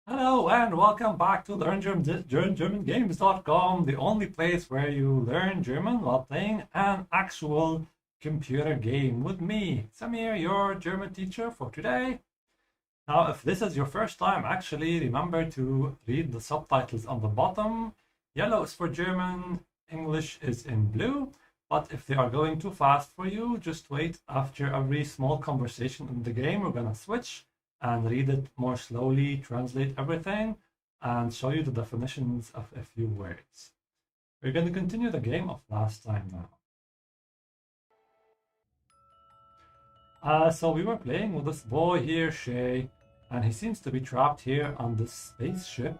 Hello and welcome back to LearnGermanGames.com, the only place where you learn German while playing an actual computer game with me, Samir, your German teacher for today. Now, if this is your first time, actually remember to read the subtitles on the bottom. Yellow is for German, English is in blue. But if they are going too fast for you, just wait. After every small conversation in the game, we're gonna switch and read it more slowly, translate everything, and show you the definitions of a few words. We're going to continue the game of last time now. So we were playing with this boy here, Shay, and he seems to be trapped here on this spaceship.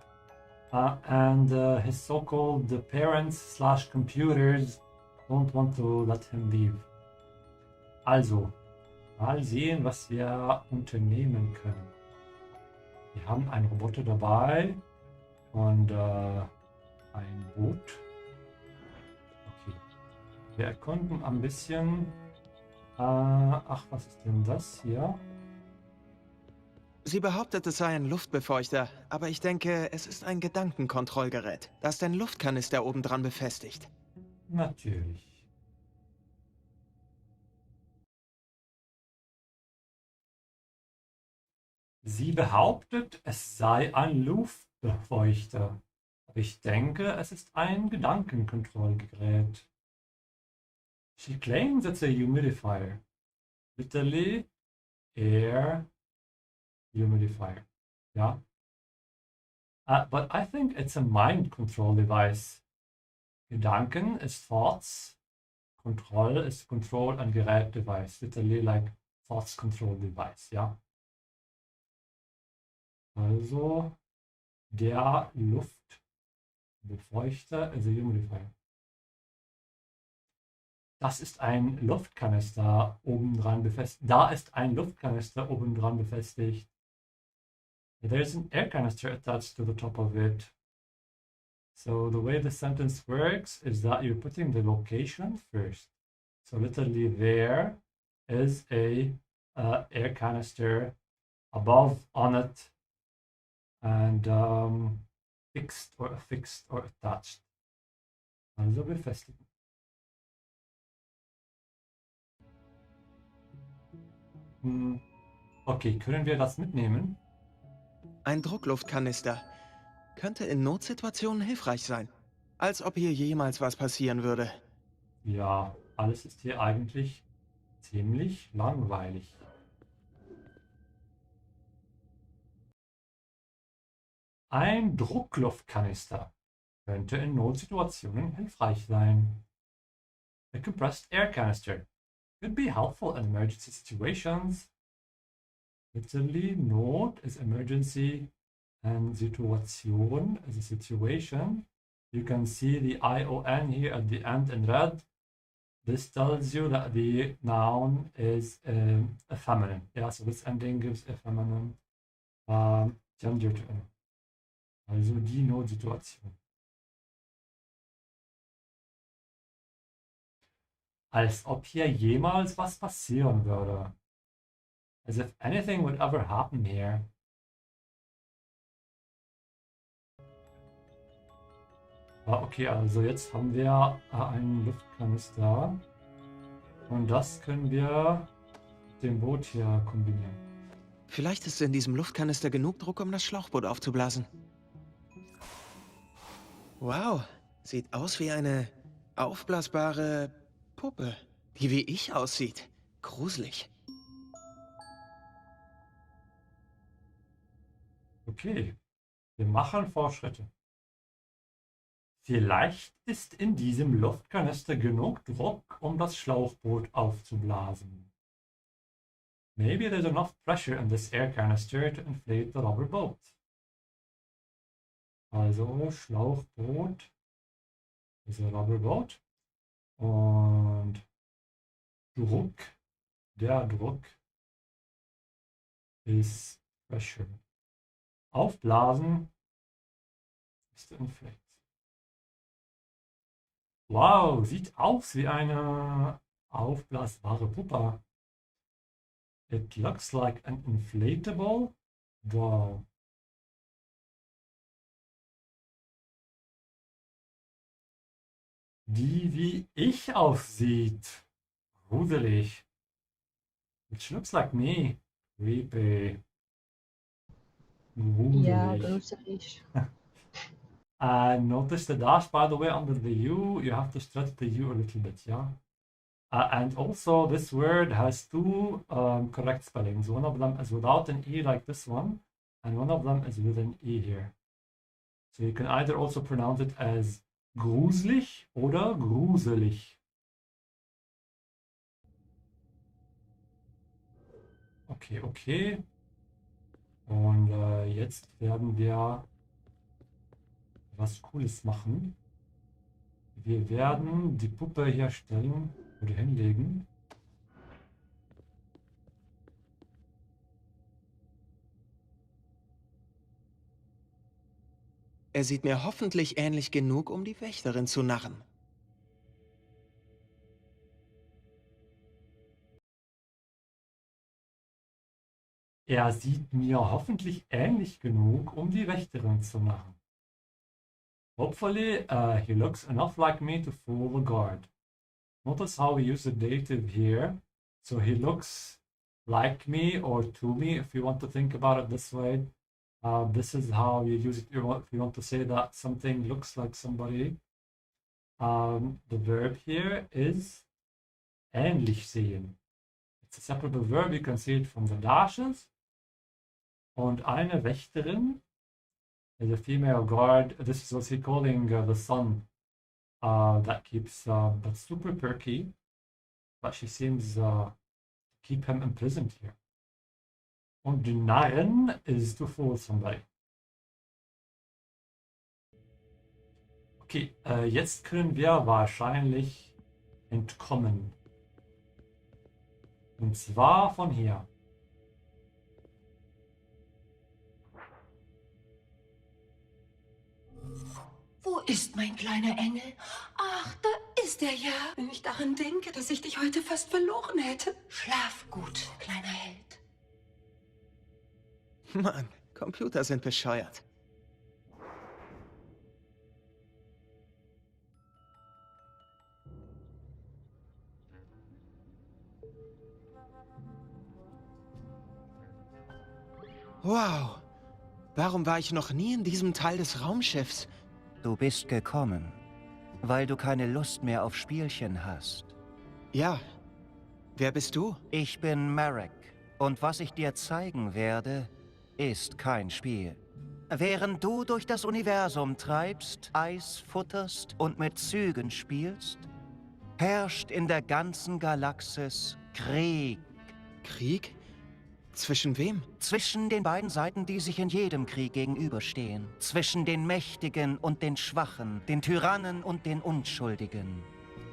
And his so-called parents slash computers don't want to let him leave. Also, mal sehen, was wir unternehmen können. Wir haben einen Roboter dabei und ein Boot. Okay. Wir erkunden ein bisschen. Ach, was ist denn das hier? Sie behauptet, es sei ein Luftbefeuchter, aber ich denke, es ist ein Gedankenkontrollgerät, das den Luftkanister obendran befestigt. Natürlich. Sie behauptet, es sei ein Luftbefeuchter. Aber ich denke, es ist ein Gedankenkontrollgerät. She claims it's a humidifier. Literally, air humidifier. Yeah. But I think it's a mind control device. Gedanken is thoughts. Control is control and Gerät device. Literally like thoughts control device. Ja. Also der Luftbefeuchter is a humidifier. Das ist ein Luftkanister obendran befestigt. Da ist ein Luftkanister obendran befestigt. There's an air canister attached to the top of it. So the way the sentence works is that you're putting the location first. So literally there is a air canister above on it and fixed or affixed or attached. Also befestigen. Okay, können wir das mitnehmen? Ein Druckluftkanister. Könnte in Notsituationen hilfreich sein. Als ob hier jemals was passieren würde. Ja, alles ist hier eigentlich ziemlich langweilig. Ein Druckluftkanister könnte in Notsituationen hilfreich sein. A compressed air canister could be helpful in emergency situations. Literally, Not is emergency and Situation is a situation. You can see the ION here at the end in red. This tells you that the noun is a feminine. Yeah, so this ending gives a feminine gender to it. Also die Notsituation. Als ob hier jemals was passieren würde. As if anything would ever happen here. Okay, also jetzt haben wir einen Luftkanister. Und das können wir mit dem Boot hier kombinieren. Vielleicht ist in diesem Luftkanister genug Druck, um das Schlauchboot aufzublasen. Wow, sieht aus wie eine aufblasbare Puppe, die wie ich aussieht. Gruselig. Okay, wir machen Fortschritte. Vielleicht ist in diesem Luftkanister genug Druck, um das Schlauchboot aufzublasen. Maybe there's enough pressure in this air canister to inflate the rubber boat. Also Schlauchboot ist ein rubber boat. Und Druck, der Druck ist pressure. Aufblasen ist inflate. Wow, sieht aus wie eine aufblasbare Puppe. It looks like an inflatable doll. die wie ich aussieht. Gruselig. Which looks like me. Creepy. Ja, Gruselig. gruselig. Notice the dash, by the way, under the U. You have to stretch the U a little bit, yeah? And also, this word has two correct spellings. One of them is without an E like this one, and one of them is with an E here. So you can either also pronounce it as gruselig oder gruselig. Okay, okay. Und jetzt werden wir was Cooles machen. Wir werden die Puppe hier stellen oder hinlegen. Er sieht mir hoffentlich ähnlich genug, um die Wächterin zu narren. Er sieht mir hoffentlich ähnlich genug, um die Wächterin zu machen. Hopefully, he looks enough like me to fool the guard. Notice how we use the dative here. So he looks like me or to me, if you want to think about it this way. This is how you use it if you want to say that something looks like somebody. The verb here is ähnlich sehen. It's a separable verb, you can see it from the dashes. Und eine Wächterin is a female guard. This is what he's calling the sun. That keeps, that's super perky. But she seems to keep him imprisoned here. Und die Narren is to fool somebody. Okay, jetzt können wir wahrscheinlich entkommen. Und zwar von hier. Wo ist mein kleiner Engel? Ach, da ist er ja. Wenn ich daran denke, dass ich dich heute fast verloren hätte. Schlaf gut, kleiner Held. Mann, Computer sind bescheuert. Wow. Warum war ich noch nie in diesem Teil des Raumschiffs? Du bist gekommen, weil du keine Lust mehr auf Spielchen hast. Ja. Wer bist du? Ich bin Marek und was ich dir zeigen werde, ist kein Spiel. Während du durch das Universum treibst, Eis futterst und mit Zügen spielst, herrscht in der ganzen Galaxis Krieg. Krieg? Zwischen wem? Zwischen den beiden Seiten, die sich in jedem Krieg gegenüberstehen. Zwischen den Mächtigen und den Schwachen, den Tyrannen und den Unschuldigen.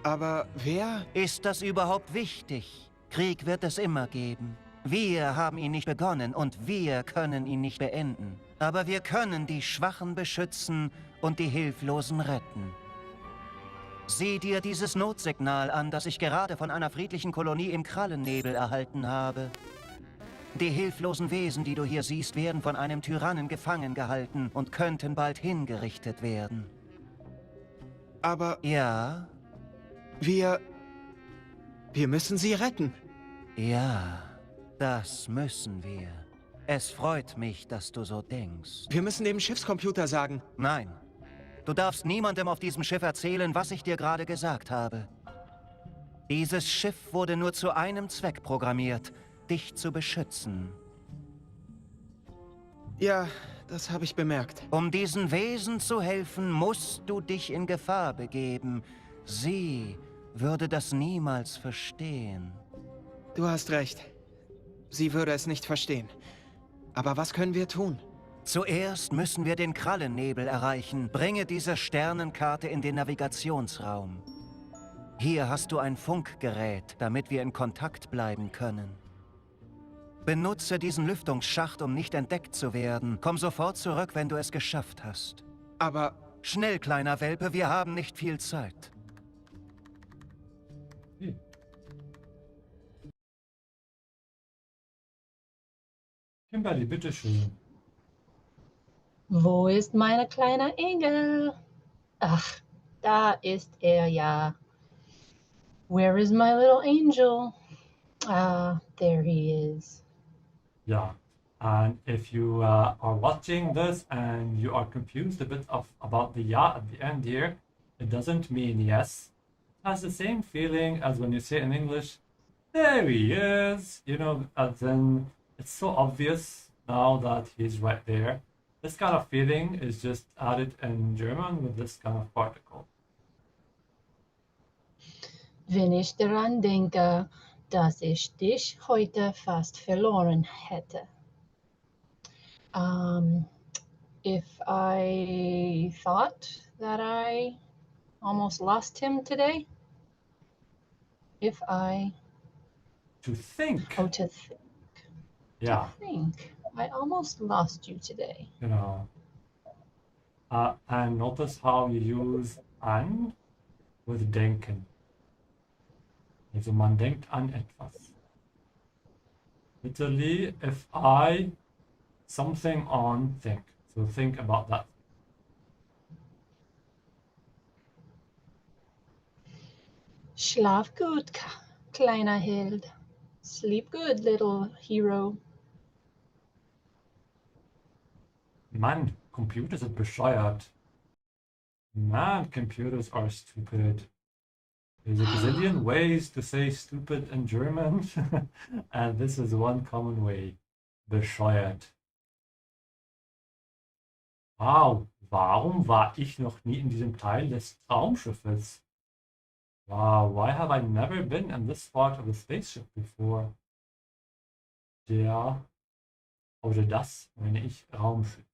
Aber wer? Ist das überhaupt wichtig? Krieg wird es immer geben. Wir haben ihn nicht begonnen und wir können ihn nicht beenden. Aber wir können die Schwachen beschützen und die Hilflosen retten. Sieh dir dieses Notsignal an, das ich gerade von einer friedlichen Kolonie im Krallennebel erhalten habe. Die hilflosen Wesen, die du hier siehst, werden von einem Tyrannen gefangen gehalten und könnten bald hingerichtet werden. Aber Ja, wir müssen sie retten. ja, das müssen wir. Es freut mich, dass du so denkst. Wir müssen dem Schiffscomputer sagen. Nein, du darfst niemandem auf diesem Schiff erzählen, was ich dir gerade gesagt habe. Dieses Schiff wurde nur zu einem Zweck programmiert, dich zu beschützen. Ja, das habe ich bemerkt. Um diesen Wesen zu helfen, musst du dich in Gefahr begeben. Sie würde das niemals verstehen. Du hast recht. Sie würde es nicht verstehen. Aber was können wir tun? Zuerst müssen wir den Krallennebel erreichen. Bringe diese Sternenkarte in den Navigationsraum. Hier hast du ein Funkgerät, damit wir in Kontakt bleiben können. Benutze diesen Lüftungsschacht, um nicht entdeckt zu werden. Komm sofort zurück, wenn du es geschafft hast. Aber Schnell, kleiner Welpe, wir haben nicht viel Zeit. Okay. Kimberly, bitteschön. Wo ist mein kleiner Engel? Ach, Da ist ja. Where is my little angel? Ah, there he is. Yeah. And if you are watching this and you are confused a bit about the ja at the end here, it doesn't mean yes. It has the same feeling as when you say in English, there he is, and then it's so obvious now that he's right there. This kind of feeling is just added in German with this kind of particle. Wenn ich daran denke, dass ich dich heute fast verloren hätte. If I thought that I almost lost him today. If I... To think. Oh, to think. Yeah. To think. I almost lost you today. And notice how you use an with denken. Also man denkt an etwas. Literally, if I something on think. So think about that. Schlaf gut, kleiner Held. Sleep good, little hero. Man, computers are bescheuert. Man, computers are stupid. There's a gazillion ways to say stupid in German, and this is one common way. Bescheuert. Wow, warum war ich noch nie in diesem Teil des Raumschiffes? Wow, why have I never been in this part of the spaceship before? Der oder das meine ich Raumschiff.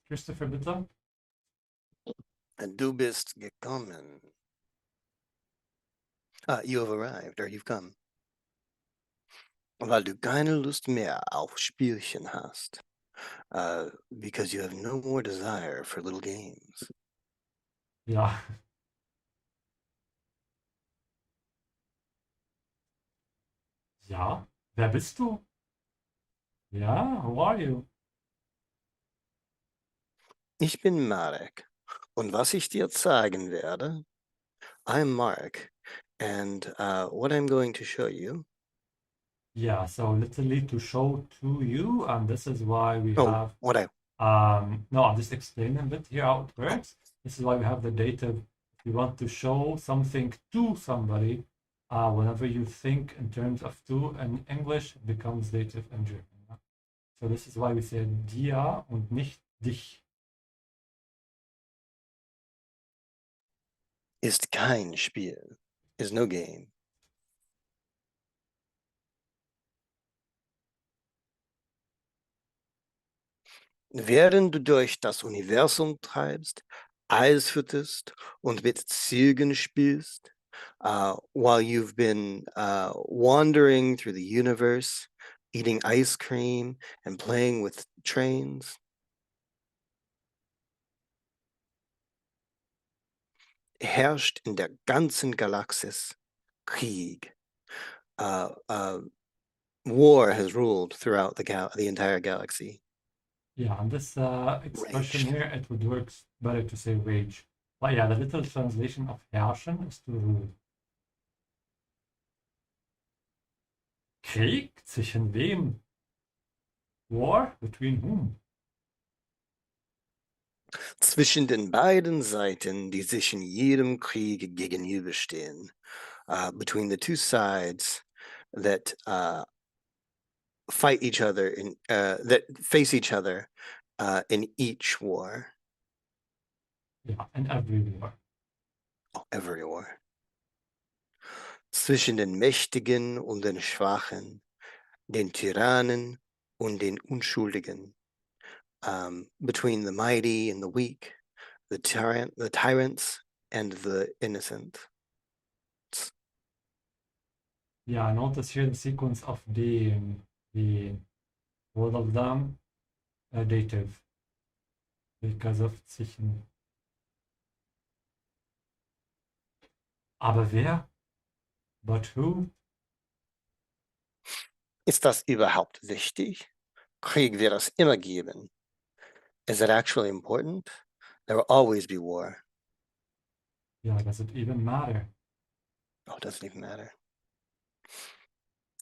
Christopher, bitte. Du bist gekommen. You have arrived, or you've come. Weil du keine Lust mehr auf Spielchen hast. Because you have no more desire for little games. Ja. Ja, wer bist du? Ja, who are you? Ich bin Marek. Und was ich dir zeigen werde, I'm Mark. And what I'm going to show you. Yeah, so literally to show to you, and this is why we Oh, have... what I... No, I'll just explain a bit here how it works. This is why we have the dative. If you want to show something to somebody, whenever you think in terms of to in English, it becomes dative in German. So this is why we say dir und nicht dich. Ist kein Spiel. Is no game. Während du durch das Universum treibst, Eis fütterst und mit Ziegen spielst, while you've been wandering through the universe, eating ice cream and playing with trains, herrscht in der ganzen Galaxis Krieg. War has ruled throughout the entire galaxy. Yeah, and this expression Rage. here, it would work better to say rage. But yeah, the literal translation of herrschen is to rule. Krieg? Zwischen wem? War? Between whom? Zwischen den beiden Seiten, die sich in jedem Krieg gegenüberstehen. Between the two sides that fight each other that face each other in each war. Yeah, in every war. Oh, every war. Zwischen den Mächtigen und den Schwachen, den Tyrannen und den Unschuldigen. Between the mighty and the weak, the tyrants and the innocent. Yeah, notice here the sequence of the all of them dative because of zwischen. Aber wer? But who? Ist das überhaupt wichtig? Krieg wird es immer geben. Is it actually important? There will always be war. Yeah, does it even matter? Oh, doesn't even matter.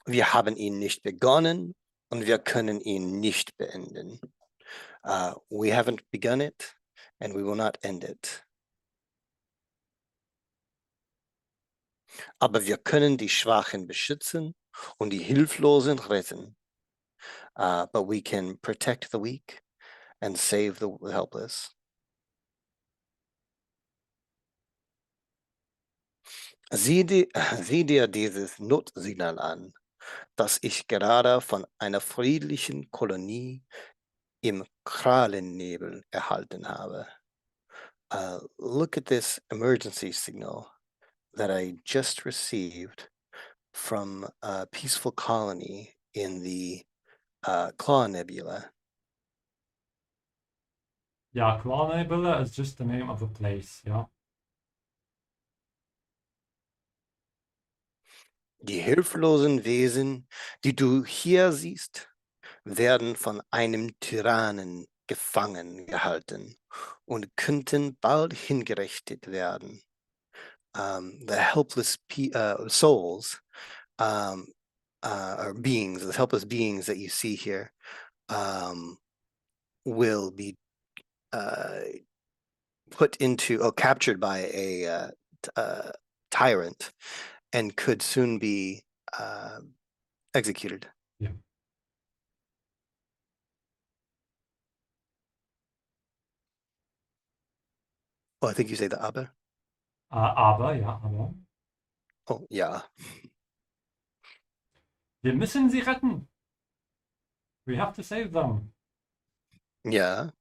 Wir haben ihn nicht begonnen und wir können ihn nicht beenden. We haven't begun it and we will not end it. Aber wir können die Schwachen beschützen und die Hilflosen retten. But we can protect the weak and save the helpless. Sieh dir dieses Notsignal an, das ich gerade von einer friedlichen Kolonie im Krahlennebel erhalten habe. Look at this emergency signal that I just received from a peaceful colony in the Claw Nebula. Yeah, Claw Nebula is just the name of a place, yeah. Die hilflosen Wesen, die du hier siehst, werden von einem Tyrannen gefangen gehalten und könnten bald hingerichtet werden. The helpless souls or beings, the helpless beings that you see here, will be put into or captured by a tyrant and could soon be executed. Yeah. Oh, I think you say the aber. Aber, ja, aber. Oh, ja. Wir müssen sie retten. We have to save them. Ja.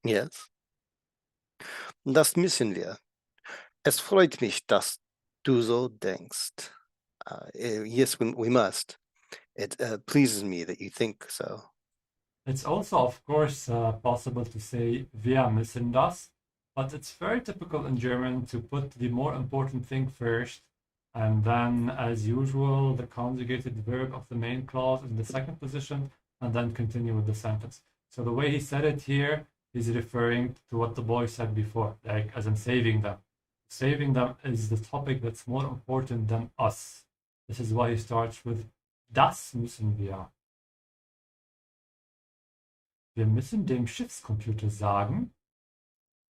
Yes. Das müssen wir. Es freut mich, dass du so denkst. Yes, we must. It pleases me that you think so. It's also, of course, possible to say wir müssen das, but it's very typical in German to put the more important thing first, and then, as usual, the conjugated verb of the main clause in the second position, and then continue with the sentence. So the way he said it here, he's referring to what the boy said before, like as in saving them. Saving them is the topic that's more important than us. This is why he starts with das müssen wir. Wir müssen dem Schiffscomputer sagen.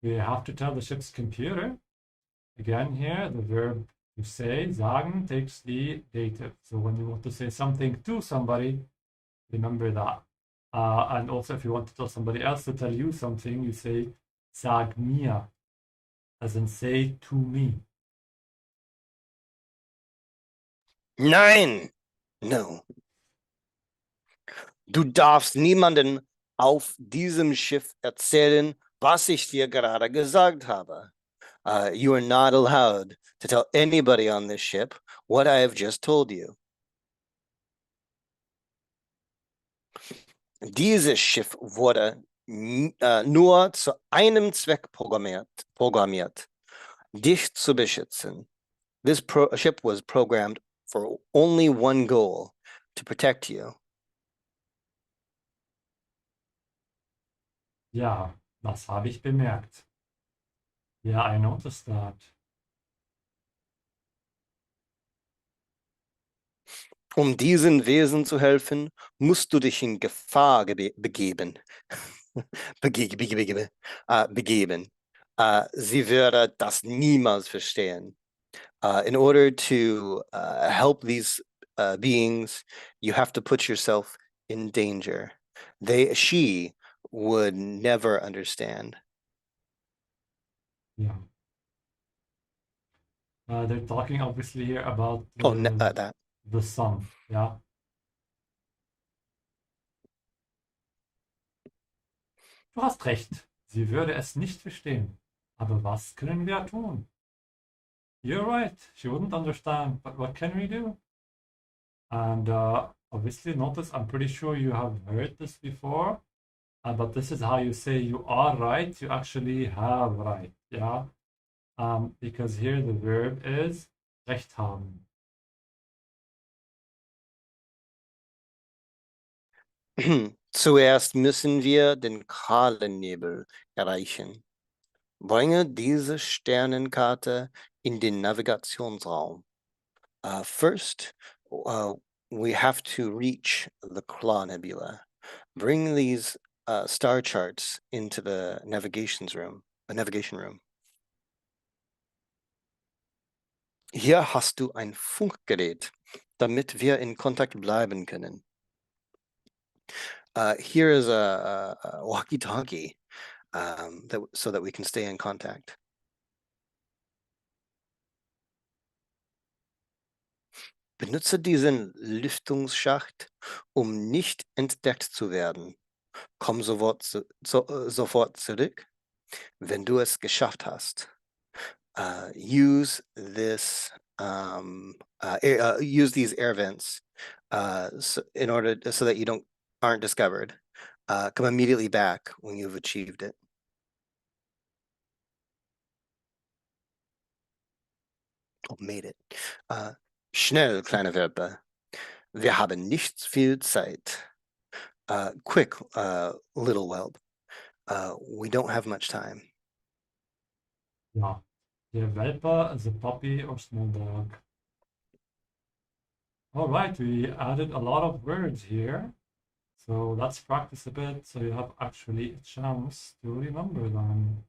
We have to tell the ship's computer. Again here, the verb to say, sagen, takes the dative. So when you want to say something to somebody, remember that. And also if you want to tell somebody else to tell you something, you say, sag mir, as in say to me. Nein! No. Du darfst niemanden auf diesem Schiff erzählen, was ich dir gerade gesagt habe. You are not allowed to tell anybody on this ship what I have just told you. Dieses Schiff wurde nur zu einem Zweck programmiert, dich zu beschützen. This ship was programmed for only one goal, to protect you. Ja, das habe ich bemerkt. Yeah, I noticed that. Um diesen Wesen zu helfen, musst du dich in Gefahr begeben. Begeben. Sie würde das niemals verstehen. In order to help these beings, you have to put yourself in danger. She would never understand. Yeah. They're talking obviously here about That. the sun, yeah. Du hast recht, sie würde es nicht verstehen. Aber was können wir tun? You're right, she wouldn't understand, but what can we do? And obviously, notice, I'm pretty sure you have heard this before, but this is how you say you are right, you actually have right, yeah? Because here the verb is recht haben. Zuerst müssen wir den Kahlennebel erreichen. Bringe diese Sternenkarte in den Navigationsraum. First, we have to reach the Claw Nebula. Bring these star charts into the navigation room. Hier hast du ein Funkgerät, damit wir in Kontakt bleiben können. Here is a walkie-talkie, so that we can stay in contact. Benutze diesen Lüftungsschacht, um nicht entdeckt zu werden. Komm sofort zurück, wenn du es geschafft hast. Use these air vents so that you aren't discovered. Come immediately back when you've achieved it. Oh, made it. Schnell, kleine Welpe. Wir haben nicht viel Zeit. Quick, little whelp. We don't have much time. Ja. Der Welpe, the puppy or small dog. All right, we added a lot of words here. So let's practice a bit so you have actually a chance to remember them.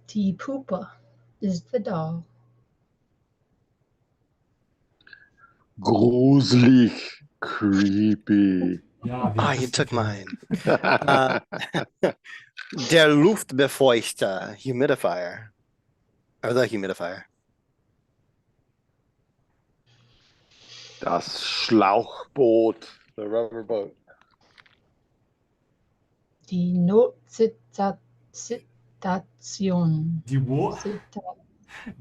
Die Puppe is the doll. Gruselig, creepy. Ja, wie You bist took du? mine. Der Luftbefeuchter, humidifier. Or the humidifier. Das Schlauchboot, the rubber boat. Die Notsituation. Die wo?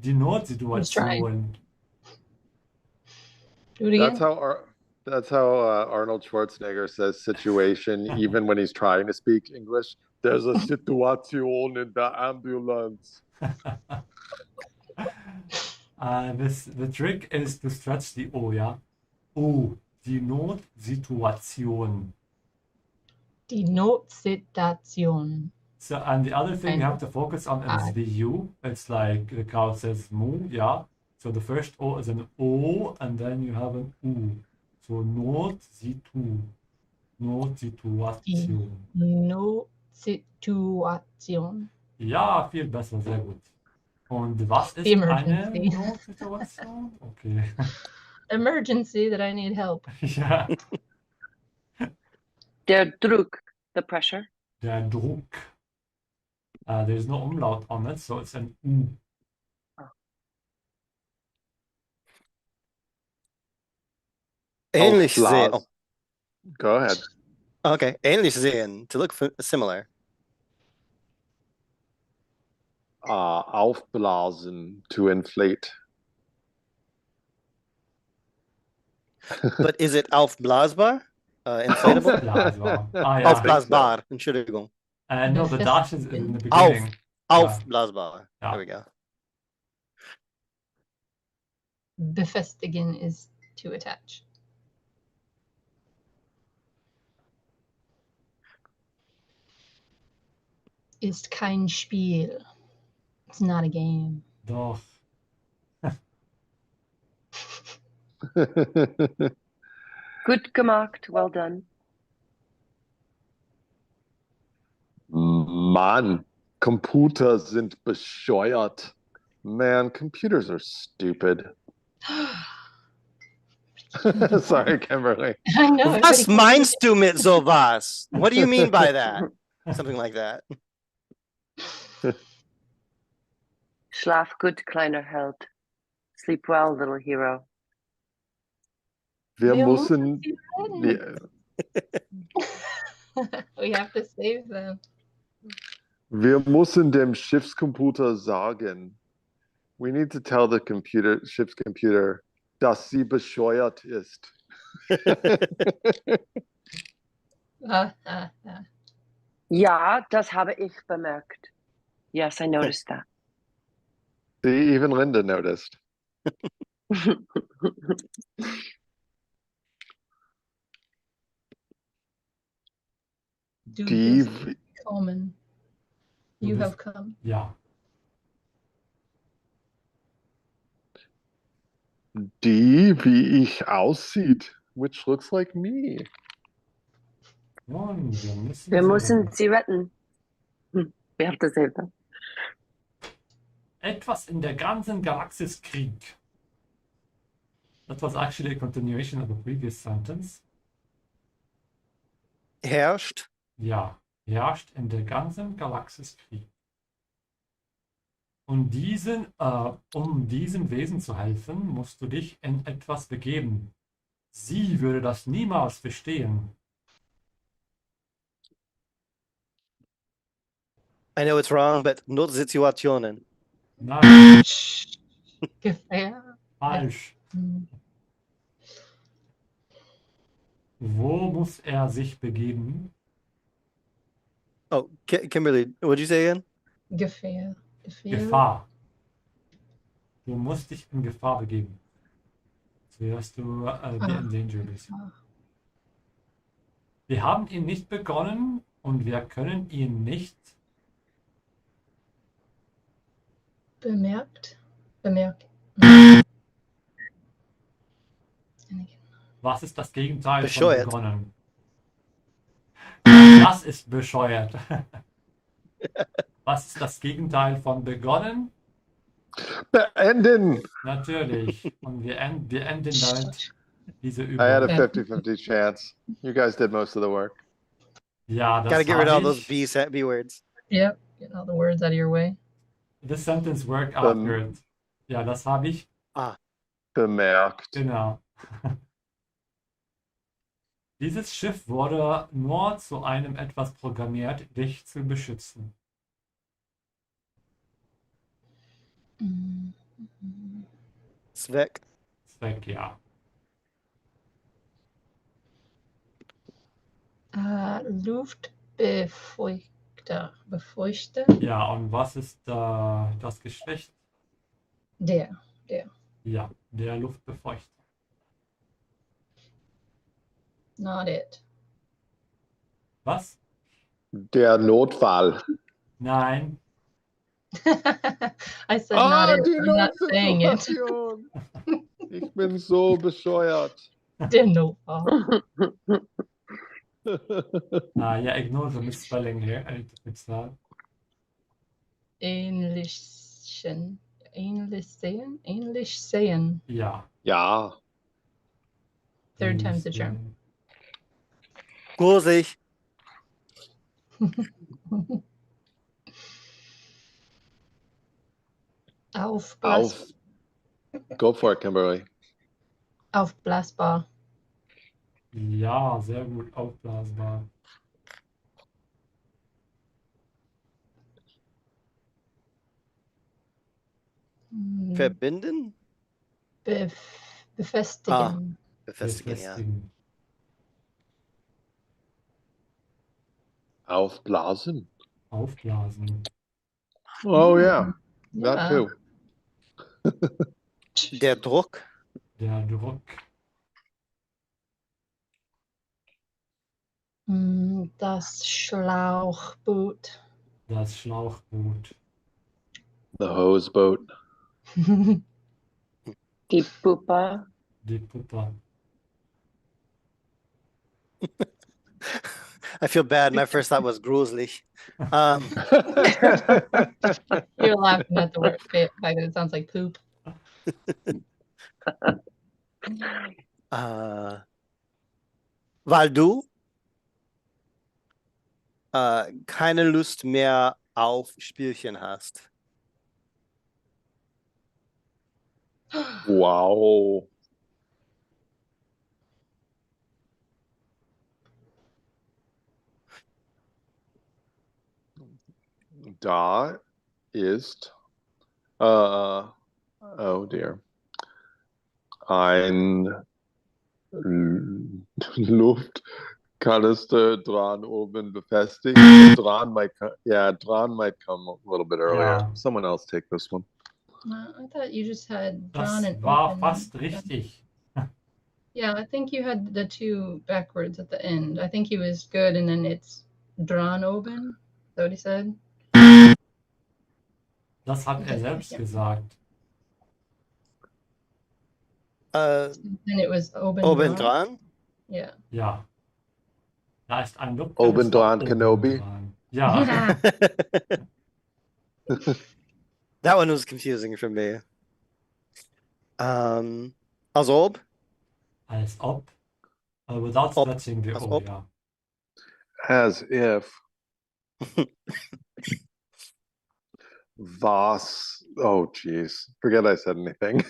Die Notsituation. Do it again. That's how Arnold Schwarzenegger says situation, even when he's trying to speak English. There's a situation in the ambulance. The trick is to stretch the O, yeah? Oh, die Notsituation. Die Notsituation. So, and the other thing you have to focus on is the U. It's like the cow says mu, yeah? So the first O is an O, and then you have an U. So Notsituation. Notsituation. Ja, viel besser, sehr gut. Und was ist Emergency. eine Notsituation? Okay. Emergency that I need help. Ja. Der Druck, the pressure. Der Druck. There's no umlaut on it, so it's an U. Ähnlich sehen. Oh, Go ahead. okay, ähnlich sehen. To look similar. Aufblasen, to inflate. But is it aufblasbar? Inflatable? Aufblasbar. Ja. Aufblasbar, Entschuldigung. No, the dash is in the beginning. Aufblasbar. Ja. There we go. Befestigen is to attach. Ist kein Spiel. It's not a game. Doch. Gut gemacht, well done. Mann, Computer sind bescheuert. Man, computers are stupid. Sorry, Kimberly. I know. Was everybody- meinst du mit sowas? What do you mean by that? Something like that. Schlaf gut, kleiner Held. Sleep well, little hero. Wir Wir müssen. sie retten. We have to save them. Wir müssen dem Schiffscomputer sagen. We need to tell the ship's computer, dass sie bescheuert ist. Ja, das habe ich bemerkt. Yes, I noticed that. See, even Linda noticed. Du Die, bist gekommen. You bist- have come. Ja. die, wie ich aussieht, which looks like me. Und wir müssen Wir sie müssen retten. sie retten. Wer hat dasselbe? Etwas in der ganzen Galaxis Krieg. That was actually a continuation of the previous sentence. Herrscht Ja, herrscht in der ganzen Galaxis Krieg. Um diesen Wesen zu helfen, musst du dich in etwas begeben. Sie würde das niemals verstehen. I know it's wrong, but Notsituationen. Nein, Gefähr. falsch. Hm. Wo muss er sich begeben? Oh, Kimberly, what'd you say again? Gefähr. Gefähr. Gefahr. Du musst dich in Gefahr begeben. Zuerst du be in danger bist. Wir haben ihn nicht begonnen und wir können ihn nicht Bemerkt. Bemerkt. Was ist das Gegenteil Bescheuert. von begonnen? Das ist bescheuert. Was ist das Gegenteil von begonnen? Beenden! Natürlich. Und wir enden damit diese I had a Übung. 50-50 chance. You guys did most of the work. Ja, das Gotta get rid of all habe those ich. B words. Yep. Getting all the words out of your way. The sentence work accurate. Ja, das habe ich. Bemerkt. Genau. Dieses Schiff wurde nur zu einem etwas programmiert, dich zu beschützen. Zweck. Zweck, ja. Luftbefeuchter. Befeuchter? Ja, und was ist das Geschlecht? Der. Ja, der Luftbefeuchter. Not it. Was? Der Notfall. Nein. I said not it. die I'm not saying it. Notsituation. Ich bin so bescheuert. Der Notfall. Yeah, ignore the misspelling here. I need to fix that. Ähnlich sehen. Ja. Ja. Third time's the charm. Gruselig. Aufblas Go for it, Kimberly. Aufblasbar. Ja, sehr gut aufblasbar. Verbinden? Befestigen. Befestigen, ja. Befestigen. Aufblasen. Aufblasen. Oh yeah, Ja. that too. Der Druck. Der Druck. Das Schlauchboot. Das Schlauchboot. The hose boat. Die Puppe. Die Puppe. I feel bad. My first thought was gruselig. You're laughing at the word fit because it sounds like poop. Weil du keine Lust mehr auf Spielchen hast. Wow. Da ist, oh dear, ein Luftkanister dran oben befestigt. Dran might come a little bit earlier. Yeah. Someone else take this one. I thought you just had drawn Das and war open. fast richtig. Yeah, I think you had the two backwards at the end. I think he was good, and then it's drawn open. Is that what he said? Das hat er selbst gesagt. And it was open. Oben drawn? dran? Yeah. Ja. Da ist ein Oben dran, Luftkanister Kenobi. dran. Ja. That one was confusing for me. Als ob? Als ob. Without Ob. stretching the Als O, ob. ja. As if. Was. Oh, jeez. Forget I said anything.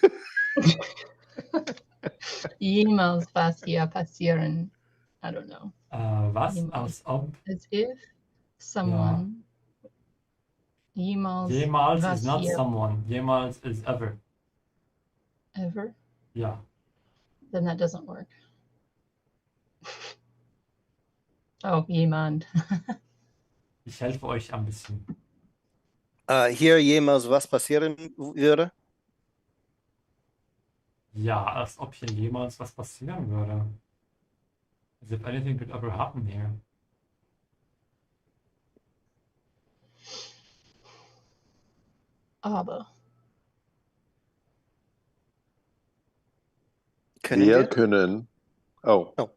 Jemals was hier passieren. I don't know. Was? Jemals. Als ob. As if someone. Jemals. Jemals was is not hier someone. Jemals is ever. ever. Ja. Then that doesn't work. Oh, jemand. Ich helfe euch ein bisschen. Hier jemals was passieren würde? Ja, als ob hier jemals was passieren würde. As if anything could ever happen here. Aber. Können Wir wir? können. Oh. Oh.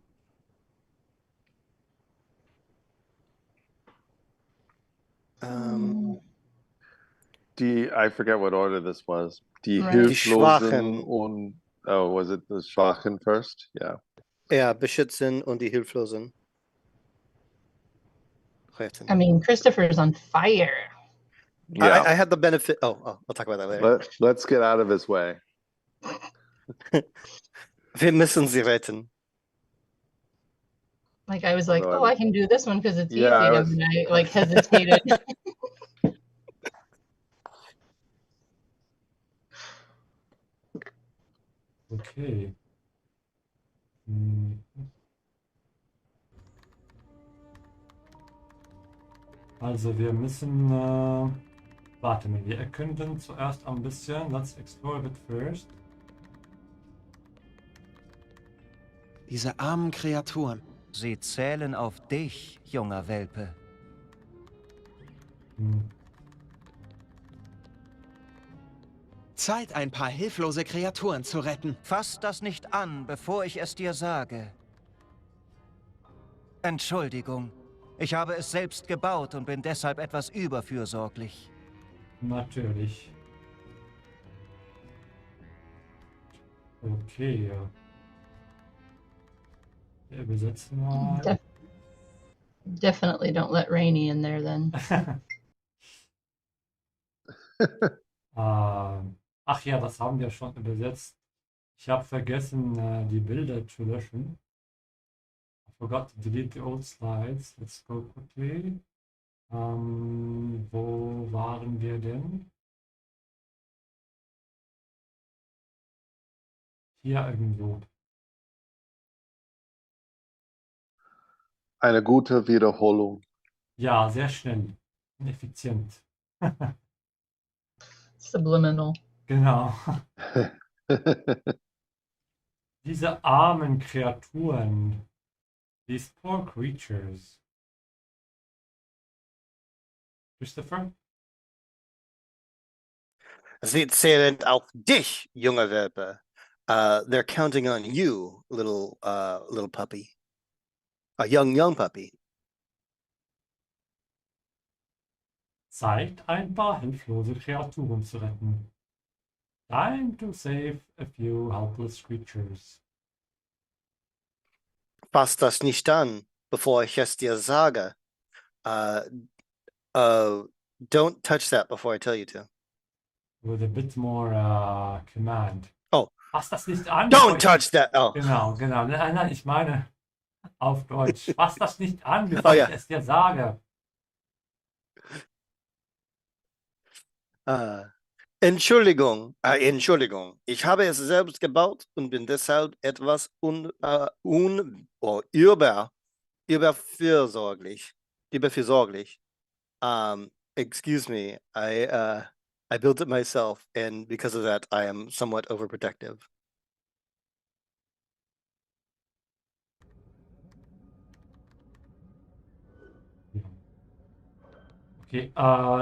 I forget what order this was. Die Right. Die Hilflosen Schwachen. und. Oh, was it the Schwachen first? Yeah. Ja, beschützen und die Hilflosen. Retten. I mean, Christopher's on fire. Yeah. I had the benefit. Oh, I'll talk about that later. Let's get out of his way. Wir müssen sie retten. Like I was like, Although oh, I can do this one because it's Yeah, I easy. was- And I like hesitated. Okay. Hm. Also wir müssen, warte mal, wir erkunden zuerst ein bisschen. Let's explore a bit first. Diese armen Kreaturen. Sie zählen auf dich, junger Welpe. Hm. Zeit, ein paar hilflose Kreaturen zu retten. Fass das nicht an, bevor ich es dir sage. Entschuldigung. Ich habe es selbst gebaut und bin deshalb etwas überfürsorglich. Natürlich. Okay, ja. Wir übersetzen mal. Def- Definitely don't let Rainy in there then. Ach ja, das haben wir schon übersetzt. Ich habe vergessen, die Bilder zu löschen. I forgot to delete the old slides. Let's go quickly. Wo waren wir denn? Hier irgendwo. Eine gute Wiederholung. Ja, sehr schnell und effizient. Subliminal. Genau. Diese armen Kreaturen. These poor creatures. Christopher? Sie zählen auf dich, junger Welpe. They're counting on you, little puppy. A young puppy. Zeit, ein paar hilflose Kreaturen zu retten. Time to save a few helpless creatures. Fass das nicht an, bevor ich es dir sage. Don't touch that before I tell you to. With a bit more command. Oh. Fass das nicht an. Don't touch that! Oh. Genau. Nein, ich meine auf Deutsch. Fass das nicht an, bevor ja. ich es dir sage. Entschuldigung, ich habe es selbst gebaut und bin deshalb etwas überfürsorglich. Excuse me, I I built it myself, and because of that, I am somewhat overprotective. Okay,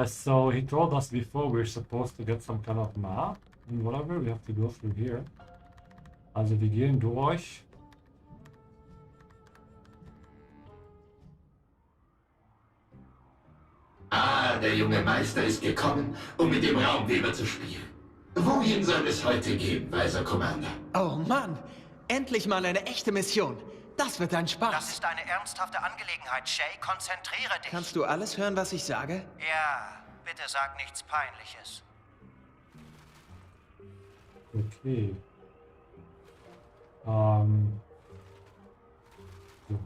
so he told us before we're supposed to get some kind of map and whatever, we have to go through here. Also wir gehen durch. Ah, der junge Meister ist gekommen, um mit dem Raumweber zu spielen. Wohin soll es heute gehen, weiser Commander? Oh Mann, endlich mal eine echte Mission. Das wird ein Spaß. Das ist eine ernsthafte Angelegenheit, Shay. Konzentriere dich. Kannst du alles hören, was ich sage? Ja, bitte sag nichts Peinliches. Okay. So.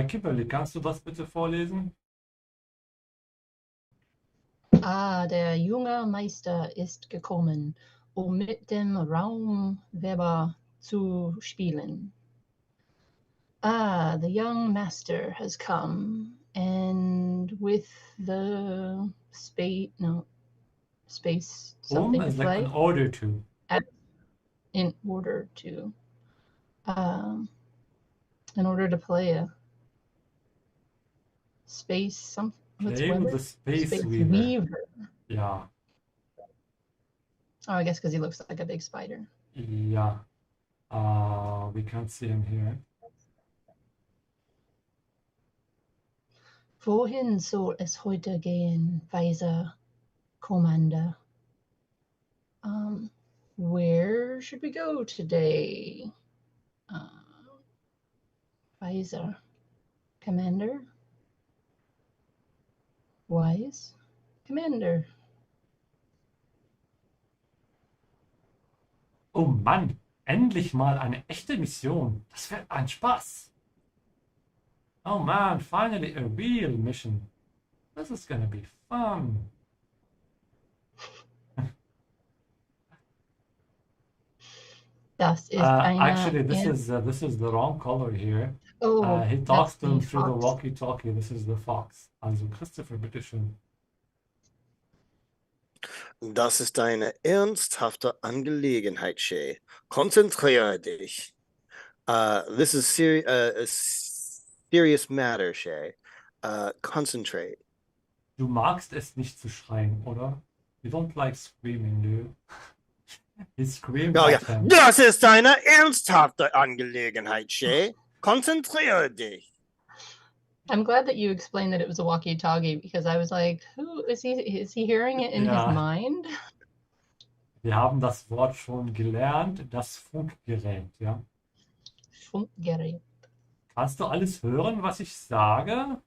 Kimberly, kannst du das bitte vorlesen? Der junge Meister ist gekommen, um mit dem Raumweber zu spielen. The young master has come, and with the space something to Is like play. in order to. In order to play a space something. Play with the Space Weaver. Yeah. Oh, I guess because he looks like a big spider. Yeah. We can't see him here. Wohin soll es heute gehen, weiser Commander? Where should we go today? Weiser Commander? Wise Commander. Oh Mann, endlich mal eine echte Mission. Das wird ein Spaß. Oh man, finally a real mission. This is gonna be fun. Das ist actually, this is the wrong color here. He talks to him through the walkie-talkie. This is the fox. Also Christopher, bitteschön. Das ist eine ernsthafte Angelegenheit, Shay. Konzentriere dich. This is a serious matter, Shay. Concentrate. Du magst es nicht zu schreien, oder? You don't like screaming, do you? He screamed Oh ja, at him. das ist eine ernsthafte Angelegenheit, Shay. Konzentriere dich. I'm glad that you explained that it was a walkie-talkie because I was like, who is he? Is he hearing it in his mind? Wir haben das Wort schon gelernt, das Funkgerät, ja. Funkgerät. Kannst du alles hören, was ich sage?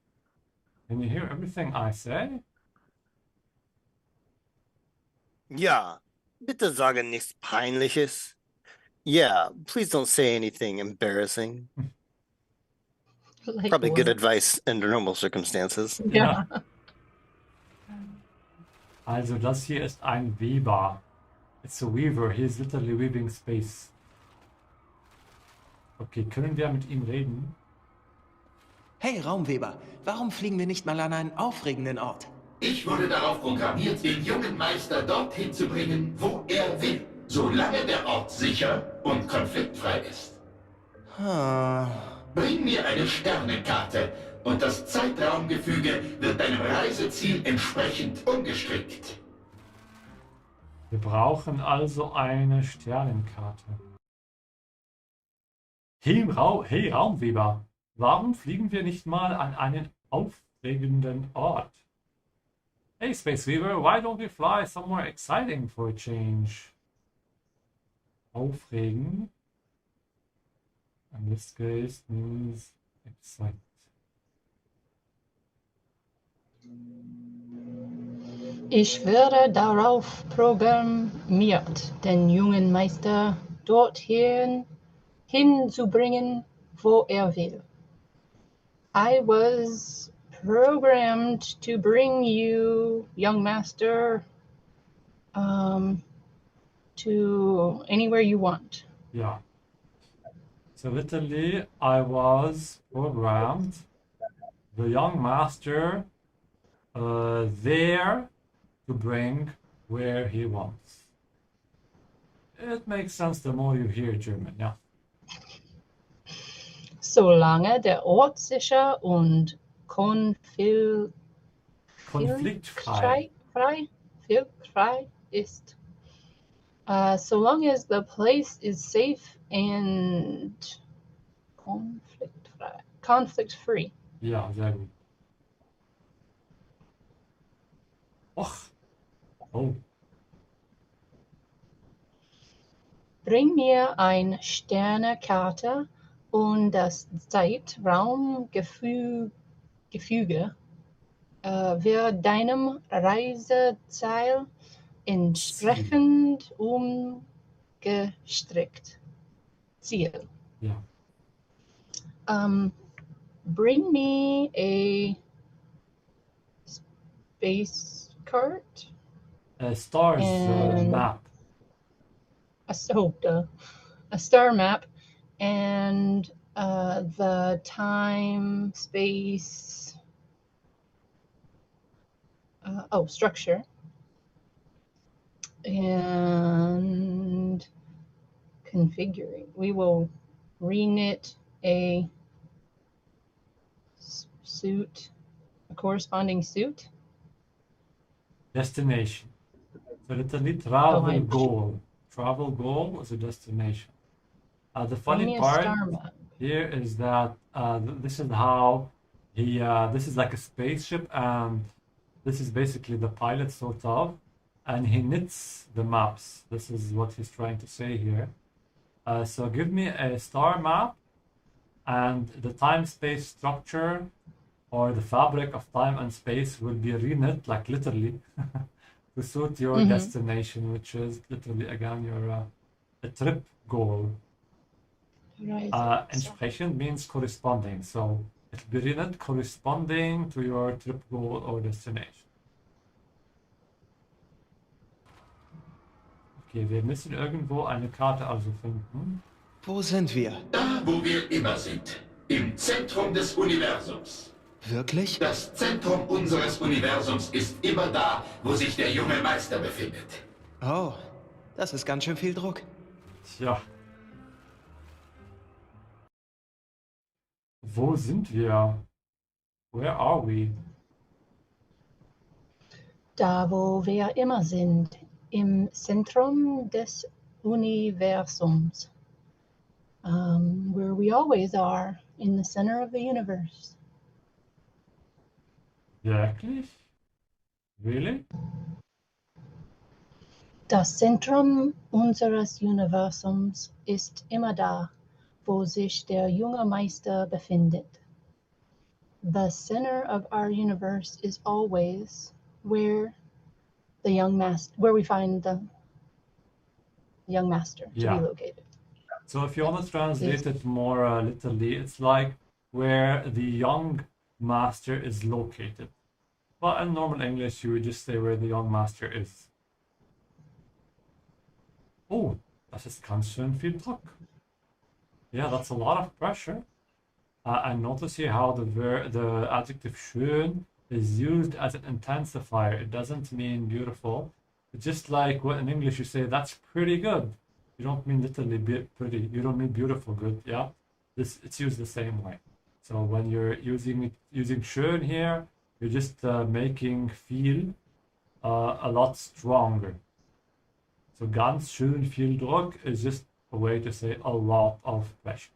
Can you hear everything I say? Ja, bitte sage nichts Peinliches. Yeah, please don't say anything embarrassing. Like Probably good what? advice under normal circumstances. Yeah. Also das hier ist ein Weber. It's a weaver. He is literally weaving space. Okay, können wir mit ihm reden? Hey Raumweber, warum fliegen wir nicht mal an einen aufregenden Ort? Ich wurde darauf programmiert, den jungen Meister dorthin zu bringen, wo er will, solange der Ort sicher und konfliktfrei ist. Bring mir eine Sternenkarte und das Zeitraumgefüge wird deinem Reiseziel entsprechend umgestrickt. Wir brauchen also eine Sternenkarte. Hey Raumweber, warum fliegen wir nicht mal an einen aufregenden Ort? Hey Space Weaver, why don't we fly somewhere exciting for a change? Aufregend. In this case means excite. Ich werde darauf programmiert, den jungen Meister dorthin hinzubringen, wo er will. I was programmed to bring you, young master, to anywhere you want. Yeah. So literally, I was programmed, the young master, there to bring where he wants. It makes sense the more you hear German, ja. Solange der Ort sicher und Konfliktfrei. konfliktfrei ist. So long as the place is safe and conflict-free. Ja, sehr gut. Och. Oh. Bring mir eine Sternekarte und das Zeitraumgefüge wird deinem Reiseziel entsprechend umgestrickt. Ziel. Ja. Bring me a space cart. Stars And- map. A star map and the time space structure and configuring. We will reknit a suit, a corresponding suit. Destination. So literally travel I'm goal. Travel goal is a destination. The Bring funny me a part star map. here is that this is how he this is like a spaceship, and this is basically the pilot sort of, and he knits the maps. This is what he's trying to say here. So give me a star map, and the time-space structure or the fabric of time and space will be reknit, like literally, to suit your destination, which is literally again your a trip goal. Right. Entsprechend means corresponding, so it'll be reknit corresponding to your trip goal or destination. Okay, wir müssen irgendwo eine Karte also finden. Wo sind wir? Da, wo wir immer sind. Im Zentrum des Universums. Wirklich? Das Zentrum unseres Universums ist immer da, wo sich der junge Meister befindet. Oh, das ist ganz schön viel Druck. Tja. Wo sind wir? Where are we? Da, wo wir immer sind, im Zentrum des Universums. Where we always are, in the center of the universe. Wirklich? Really? Das Zentrum unseres Universums ist immer da, wo sich der junge Meister befindet. The center of our universe is always where the young master, where we find the young master to Yeah. be located. So if you want to translate it more literally, it's like where the young master is located. But in normal English, you would just say where the young master is. Oh, das ist ganz schön viel Druck. Yeah, that's a lot of pressure. And notice here how the adjective schön is used as an intensifier. It doesn't mean beautiful. It's just like when in English you say that's pretty good. You don't mean literally pretty. You don't mean beautiful good. Yeah, it's used the same way. So when you're using schön here, you're just making feel a lot stronger. So ganz schön viel Druck is just a way to say a lot of pressure.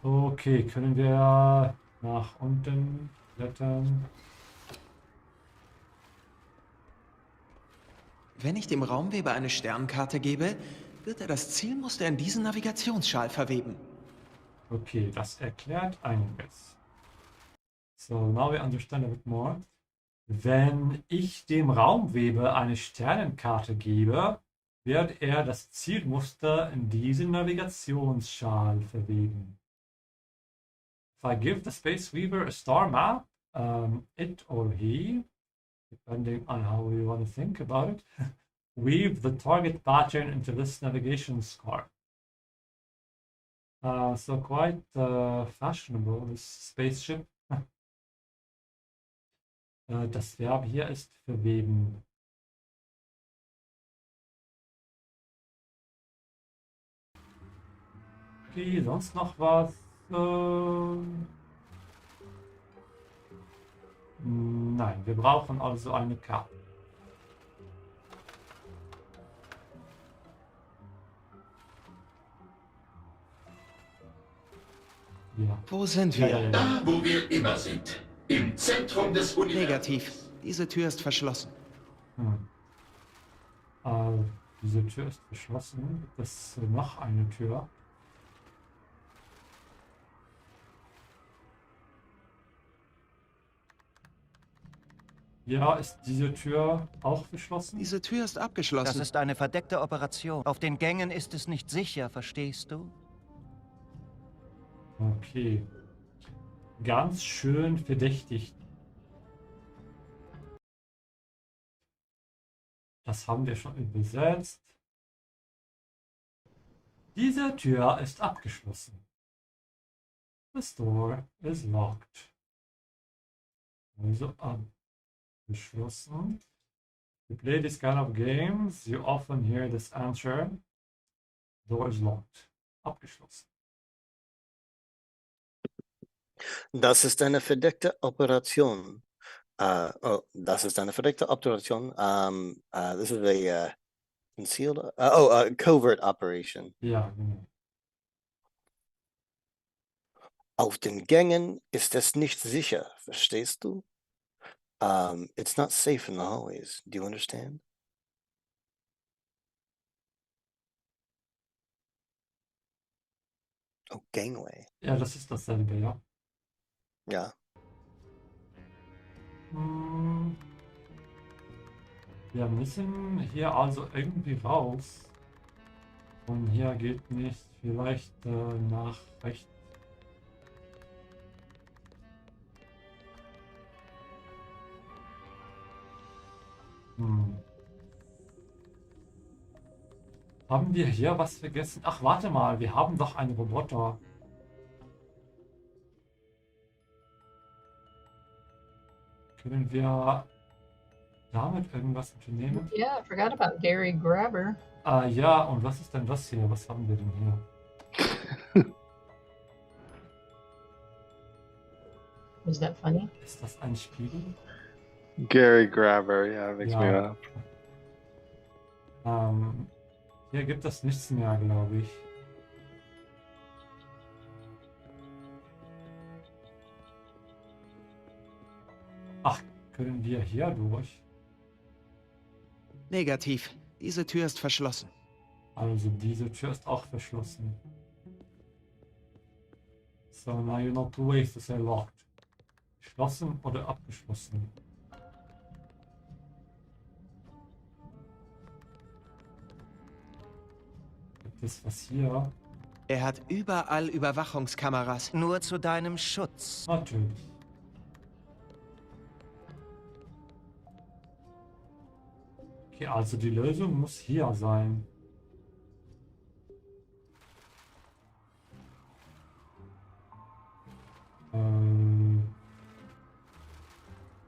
Okay, können wir nach unten klettern? Wenn ich dem Raumweber eine Sternkarte gebe, wird er das Zielmuster in diesen Navigationsschal verweben. Okay, das erklärt einiges. So, now we understand a bit more. Wenn ich dem Raumweber eine Sternenkarte gebe, wird er das Zielmuster in diesen Navigationsschal verweben. If I give the Space Weaver a star map, it or he, depending on how you want to think about it, weave the target pattern into this navigation scar. So quite fashionable, this spaceship. Das Verb hier ist verweben. Okay, sonst noch was? Nein, wir brauchen also eine Karte. Ja. Wo sind Ja, wir? ja, ja. Da, wo wir immer sind. Im Zentrum des Universums. Negativ. Diese Tür ist verschlossen. Hm. Diese Tür ist verschlossen. Gibt es noch eine Tür? Ja, ist diese Tür auch verschlossen? Diese Tür ist Das abgeschlossen. ist eine verdeckte Operation. Auf den Gängen ist es nicht sicher, verstehst du? Okay. Ganz schön verdächtig. Das haben wir schon übersetzt. Diese Tür ist abgeschlossen. The door is locked. Also abgeschlossen. You play this kind of games, you often hear this answer. Door is locked. Abgeschlossen. Das ist eine verdeckte Operation. Das ist eine verdeckte Operation. This is a concealed, covert operation. Ja, genau. Auf den Gängen ist es nicht sicher, verstehst du? It's not safe in the hallways. Do you understand? Oh, gangway. Ja, das ist dasselbe, ja. Ja. Wir müssen hier also irgendwie raus. Von hier geht nicht. Vielleicht nach rechts. Haben wir hier was vergessen? Ach, warte mal, wir haben doch einen Roboter. Können wir damit irgendwas unternehmen? Yeah, I forgot about Gary Grabber. Ja, und was ist denn das hier? Was haben wir denn hier? Was that funny? Ist das ein Spiegel? Gary Grabber, yeah, makes me Ja. laugh. Hier gibt es nichts mehr, glaube ich. Ach, können wir hier durch? Negativ. Diese Tür ist verschlossen. Also diese Tür ist auch verschlossen. So, now you know two ways to say locked. Geschlossen oder abgeschlossen. Gibt es was hier? Er hat überall Überwachungskameras. Nur zu deinem Schutz. Natürlich. Okay, also die Lösung muss hier sein.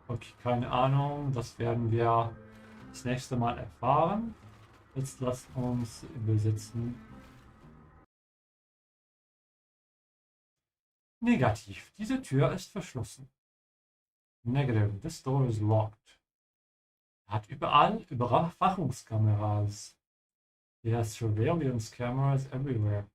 Okay, keine Ahnung. Das werden wir das nächste Mal erfahren. Jetzt lasst uns übersetzen. Negativ. Diese Tür ist verschlossen. Negative. This door is locked. Er hat überall Überwachungskameras. He has surveillance cameras everywhere.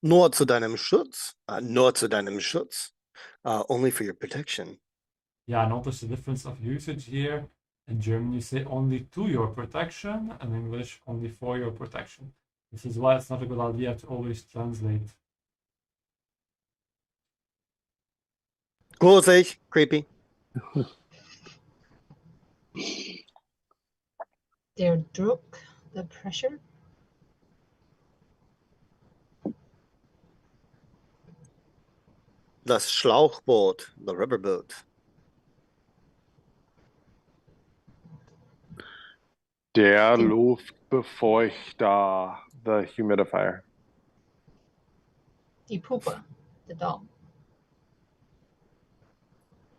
Nur zu deinem Schutz. Nur zu deinem Schutz. Only for your protection. Yeah, notice the difference of usage here. In German, you say only to your protection, and in English, only for your protection. This is why it's not a good idea to always translate. Gruselig, creepy. Der Druck, the pressure. Das Schlauchboot, the riverboat. Der Luftbefeuchter, the humidifier. Die Puppe, the doll.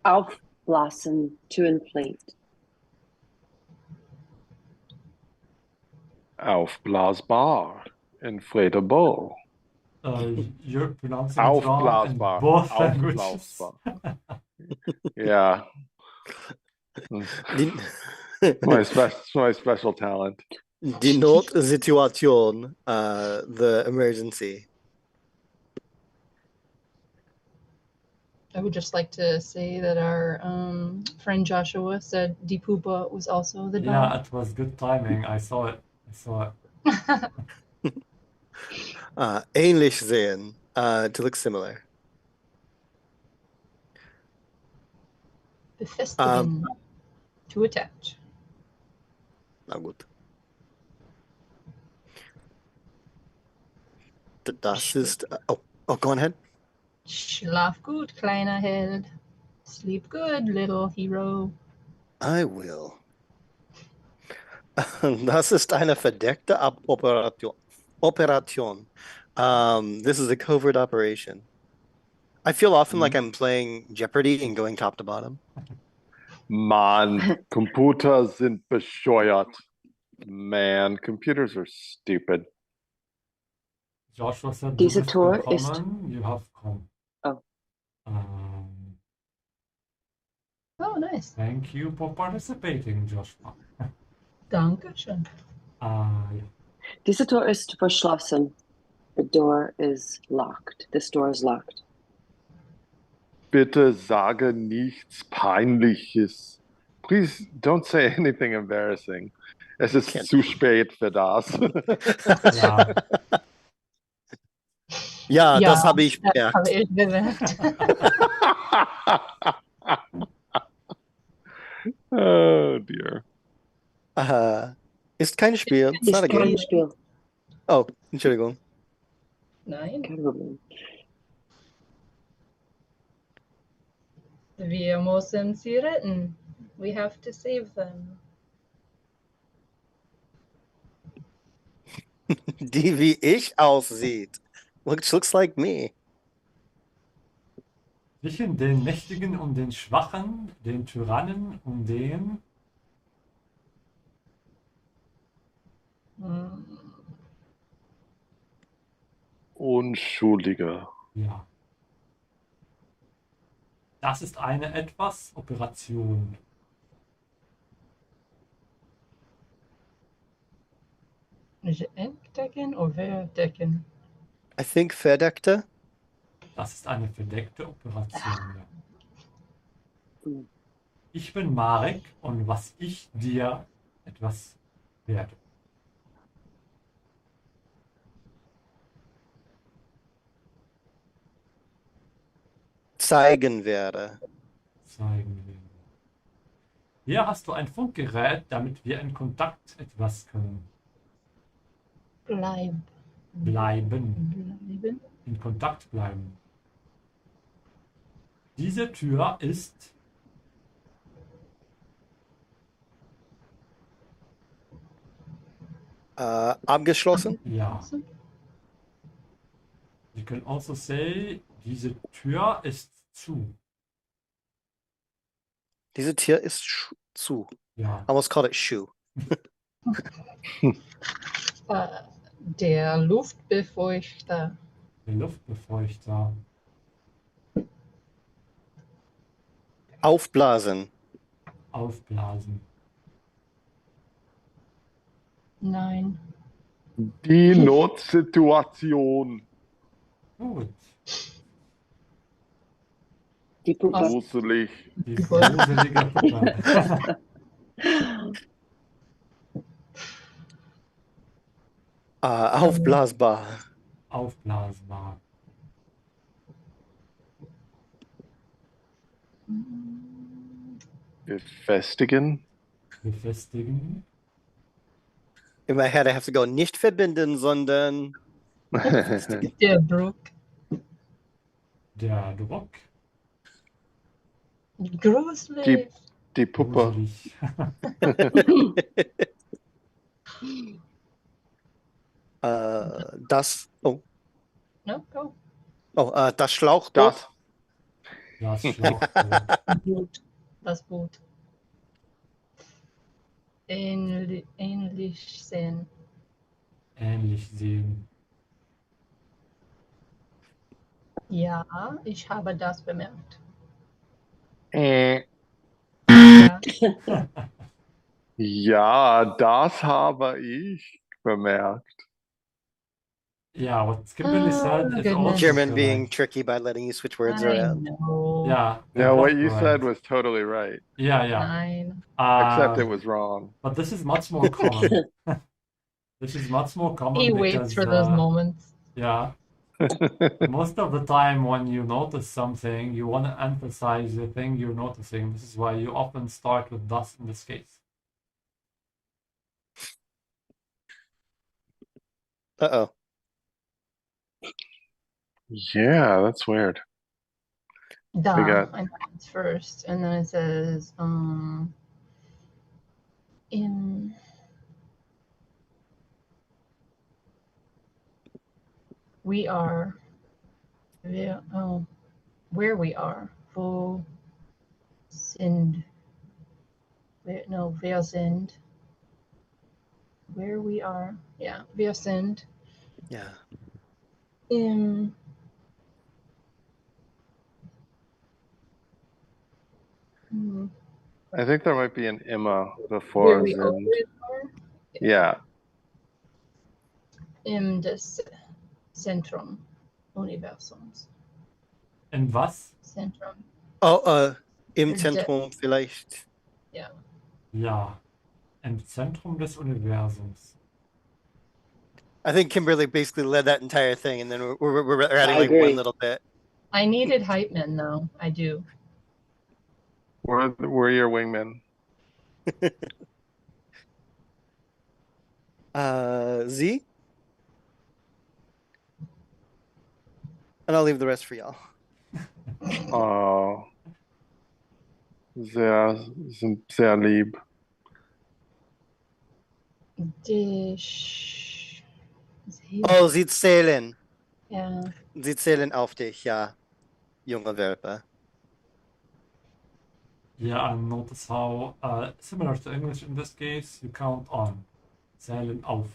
Aufblasen, to inflate. Aufblasbar, inflatable. You're pronouncing it wrong in Aufblasbar. both languages. Aufblasbar. Yeah. Die, My special talent. die Notsituation, the emergency. I would just like to say that our friend Joshua said Die Pupa was also the doll. Yeah, it was good timing. I saw it. Ähnlich sehen, to look similar. Befestigen, to attach. Na gut. Das ist, oh, go on ahead. Schlaf gut, kleiner Held. Sleep good, little hero. I will. Das ist eine verdeckte Operation. This is a covert operation. I feel often like I'm playing Jeopardy and going top to bottom. Mann, Computer sind bescheuert. Man, computers are stupid. Joshua said, Diese "Du bist Tor willkommen, you have come." Oh. Oh, nice. Thank you for participating, Joshua. Dankeschön. Ja. Diese Tor ist verschlossen. The door is locked. This door is locked. Bitte sage nichts Peinliches. Please don't say anything embarrassing. Es ist zu spät für das. Ja. Ja, das habe ich das bemerkt. habe ich bemerkt. Oh dear. Ist kein Spiel. It's not a Ist kein game. Spiel. Oh, Entschuldigung. Nein, Kein Problem. wir müssen sie retten. We have to save them. Die wie ich aussieht. Looks like me. Zwischen den Mächtigen und den Schwachen, den Tyrannen und den... Unschuldige. Ja. Das ist eine etwas Operation. Entdecken oder verdecken? I think verdeckte. Das ist eine verdeckte Operation. Ja. Ich bin Marek und was ich dir etwas werde. Zeigen werde. Zeigen wir. Hier hast du ein Funkgerät, damit wir in Kontakt etwas können. Bleiben. In Kontakt bleiben. Diese Tür ist abgeschlossen. ja. You can also say, diese Tür ist zu. Diese Tür ist zu. Ja. Almost called it shoe. Der Luftbefeuchter. Der Luftbefeuchter. Aufblasen. Aufblasen. Nein. Die Notsituation. Gut. Die Puppe. Gruselig. Die gruselige Puppe. Aufblasbar. Aufblasbar. Befestigen. Befestigen. In my head I have to go nicht verbinden, sondern Der Druck. Der Druck. Gruselig. Die Puppe. Gruselig. Das, oh, No, go. Das Schlauchboot. Das Schlauchboot. Boot. Das Boot. Ähnlich sehen. Ähnlich sehen. Ja, ich habe das bemerkt. Äh, Ja. Ja, das habe ich bemerkt. Yeah, what Kimberly said is goodness. also German being correct. tricky by letting you switch words I around. know. Yeah. Yeah, what you correct. said was totally right, Yeah, yeah. Nein. except it was wrong. But this is much more common. This is much more common He because, waits for those moments. yeah, most of the time when you notice something, you want to emphasize the thing you're noticing. This is why you often start with das in this case. Uh-oh. Yeah, that's weird. Da, got- I know it's first, and then it says in we are where we are. Wo sind wir sind where we are. Yeah, wir sind Yeah. im I think there might be an Emma where before we Sind. always are. Yeah. Im des Zentrum Universums. In was? Zentrum. Im Zentrum vielleicht. Ja. Ja. Im Zentrum des Universums. I think Kimberly basically led that entire thing, and then we're adding I like agree. one little bit. I needed hype men though. I do. We're your wingmen. Z? And I'll leave the rest for y'all. Oh. Sind sehr lieb. Dich. Oh, sie zählen. Ja. Sie zählen auf dich, ja. Junge Welpe. Yeah, and notice how similar to English in this case, you count on. Zählen auf.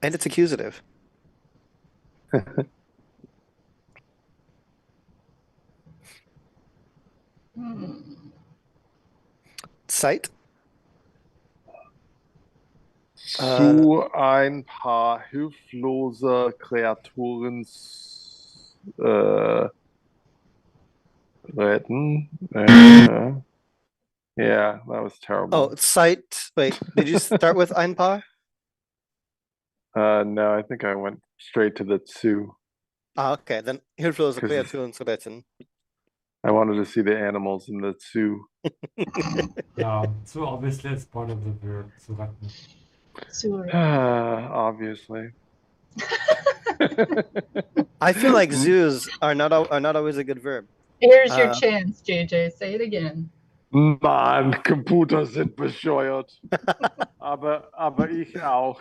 And it's accusative. Zeit? Zu ein paar hilflose Kreaturen retten. Yeah, that was terrible. Oh, Zeit. Wait, did you start with ein paar? No, I think I went straight to the Zu. Okay, then hilflose 'Cause- Kreaturen zu retten. I wanted to see the animals in the Zu. Yeah, so obviously it's part of the verb zu retten. Obviously. I feel like zoos are not always a good verb. Here's your chance, JJ. Say it again. Mann, Computer sind bescheuert. aber ich auch.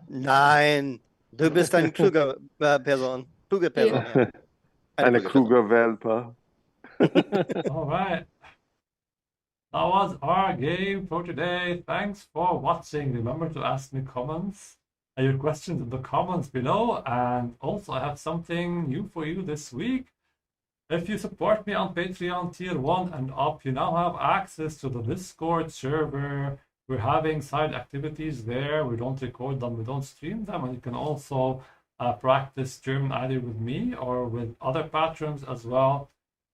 Nein, du bist ein kluger Person. Kluge Person, ja. Eine kluge kluge Welpe. All right. That was our game for today. Thanks for watching. Remember to ask me your questions in the comments below. And also, I have something new for you this week. If you support me on Patreon Tier 1 and up, you now have access to the Discord server. We're having side activities there. We don't record them, we don't stream them. And you can also practice German either with me or with other patrons as well.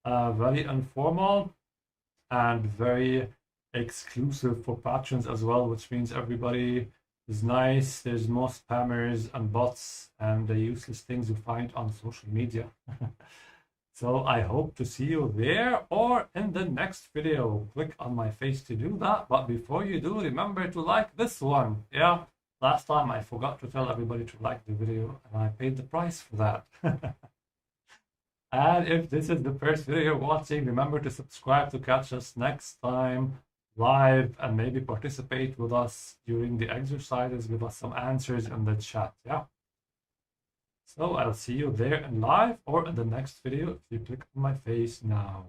Very informal and very exclusive for patrons as well, which means everybody is nice. There's no spammers and bots and the useless things you find on social media. So I hope to see you there or in the next video. Click on my face to do that. But before you do, remember to like this one. Yeah, last time I forgot to tell everybody to like the video and I paid the price for that. And if this is the first video you're watching, remember to subscribe to catch us next time. live and maybe participate with us during the exercises, give us some answers in the chat. Yeah. So I'll see you there in live or in the next video if you click on my face now.